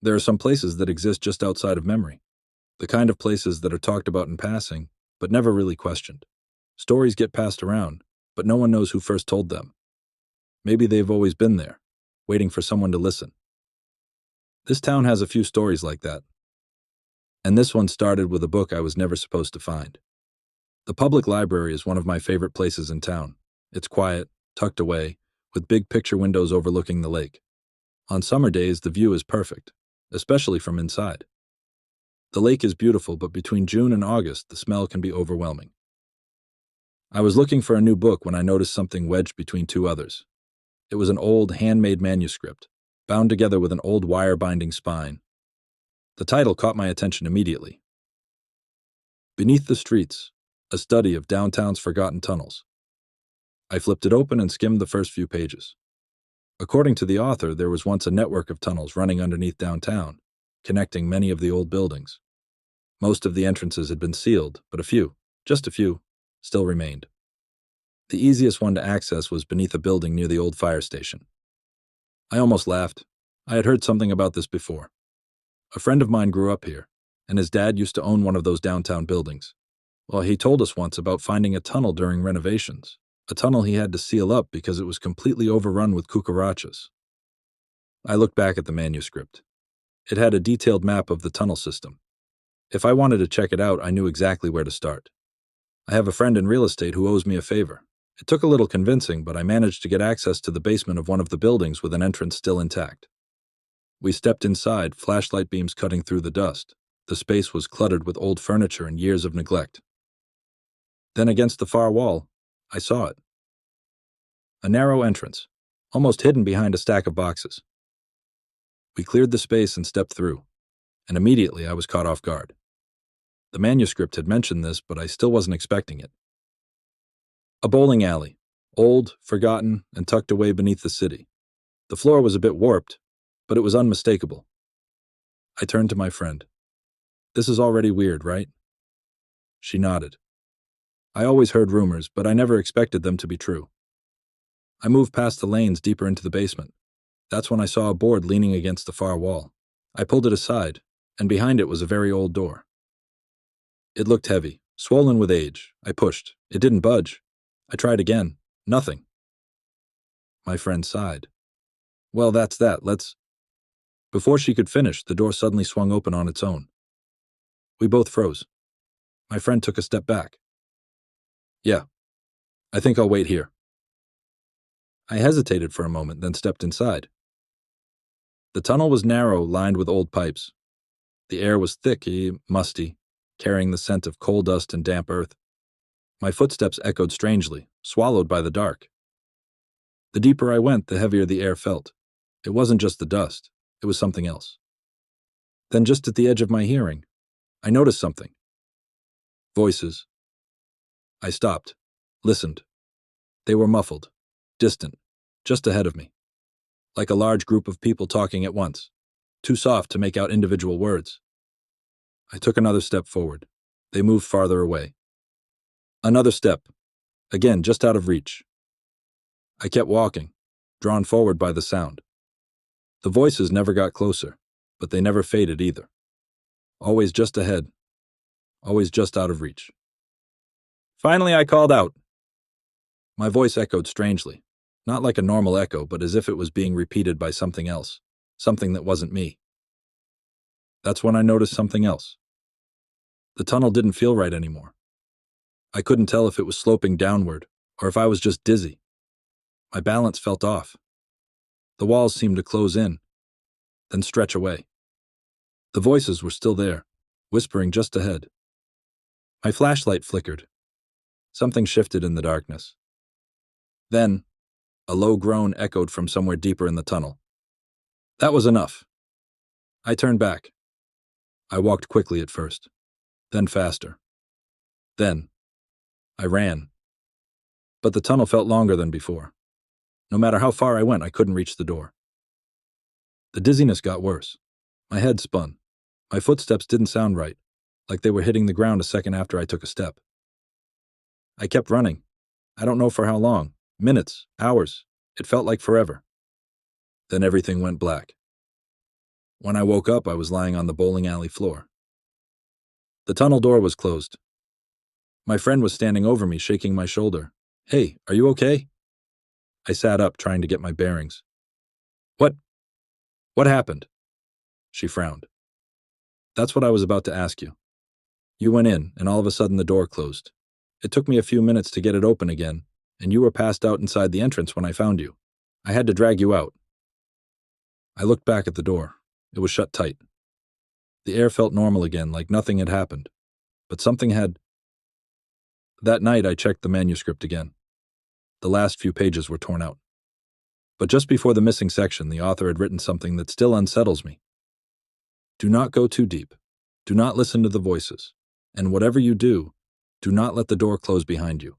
There are some places that exist just outside of memory, the kind of places that are talked about in passing, but never really questioned. Stories get passed around, but no one knows who first told them. Maybe they've always been there, waiting for someone to listen. This town has a few stories like that. And this one started with a book I was never supposed to find. The public library is one of my favorite places in town. It's quiet, tucked away, with big picture windows overlooking the lake. On summer days, the view is perfect, especially from inside. The lake is beautiful, but between June and August, the smell can be overwhelming. I was looking for a new book when I noticed something wedged between two others. It was an old, handmade manuscript, bound together with an old wire-binding spine. The title caught my attention immediately. Beneath the Streets, a study of downtown's forgotten tunnels. I flipped it open and skimmed the first few pages. According to the author, there was once a network of tunnels running underneath downtown, connecting many of the old buildings. Most of the entrances had been sealed, but a few, just a few, still remained. The easiest one to access was beneath a building near the old fire station. I almost laughed. I had heard something about this before. A friend of mine grew up here, and his dad used to own one of those downtown buildings. Well, he told us once about finding a tunnel during renovations, a tunnel he had to seal up because it was completely overrun with cucarachas. I looked back at the manuscript. It had a detailed map of the tunnel system. If I wanted to check it out, I knew exactly where to start. I have a friend in real estate who owes me a favor. It took a little convincing, but I managed to get access to the basement of one of the buildings with an entrance still intact. We stepped inside, flashlight beams cutting through the dust. The space was cluttered with old furniture and years of neglect. Then against the far wall, I saw it. A narrow entrance, almost hidden behind a stack of boxes. We cleared the space and stepped through, and immediately I was caught off guard. The manuscript had mentioned this, but I still wasn't expecting it. A bowling alley, old, forgotten, and tucked away beneath the city. The floor was a bit warped, but it was unmistakable. I turned to my friend. "This is already weird, right?" She nodded. I always heard rumors, but I never expected them to be true. I moved past the lanes deeper into the basement. That's when I saw a board leaning against the far wall. I pulled it aside, and behind it was a very old door. It looked heavy, swollen with age. I pushed. It didn't budge. I tried again. Nothing. My friend sighed. "Well, that's that. Let's—" Before she could finish, the door suddenly swung open on its own. We both froze. My friend took a step back. "Yeah, I think I'll wait here." I hesitated for a moment, then stepped inside. The tunnel was narrow, lined with old pipes. The air was thick, musty, carrying the scent of coal dust and damp earth. My footsteps echoed strangely, swallowed by the dark. The deeper I went, the heavier the air felt. It wasn't just the dust. It was something else. Then just at the edge of my hearing, I noticed something. Voices. I stopped, listened. They were muffled, distant, just ahead of me. Like a large group of people talking at once, too soft to make out individual words. I took another step forward. They moved farther away. Another step, again just out of reach. I kept walking, drawn forward by the sound. The voices never got closer, but they never faded either. Always just ahead, always just out of reach. Finally, I called out. My voice echoed strangely, not like a normal echo, but as if it was being repeated by something else, something that wasn't me. That's when I noticed something else. The tunnel didn't feel right anymore. I couldn't tell if it was sloping downward or if I was just dizzy. My balance felt off. The walls seemed to close in, then stretch away. The voices were still there, whispering just ahead. My flashlight flickered. Something shifted in the darkness. Then, a low groan echoed from somewhere deeper in the tunnel. That was enough. I turned back. I walked quickly at first, then faster. Then, I ran. But the tunnel felt longer than before. No matter how far I went, I couldn't reach the door. The dizziness got worse. My head spun. My footsteps didn't sound right, like they were hitting the ground a second after I took a step. I kept running. I don't know for how long. Minutes, hours. It felt like forever. Then everything went black. When I woke up, I was lying on the bowling alley floor. The tunnel door was closed. My friend was standing over me, shaking my shoulder. "Hey, are you okay?" I sat up, trying to get my bearings. What? What happened?" She frowned. "That's what I was about to ask you. You went in, and all of a sudden the door closed. It took me a few minutes to get it open again, and you were passed out inside the entrance when I found you. I had to drag you out." I looked back at the door. It was shut tight. The air felt normal again, like nothing had happened. But something had. That night I checked the manuscript again. The last few pages were torn out. But just before the missing section, the author had written something that still unsettles me. "Do not go too deep. Do not listen to the voices. And whatever you do, do not let the door close behind you.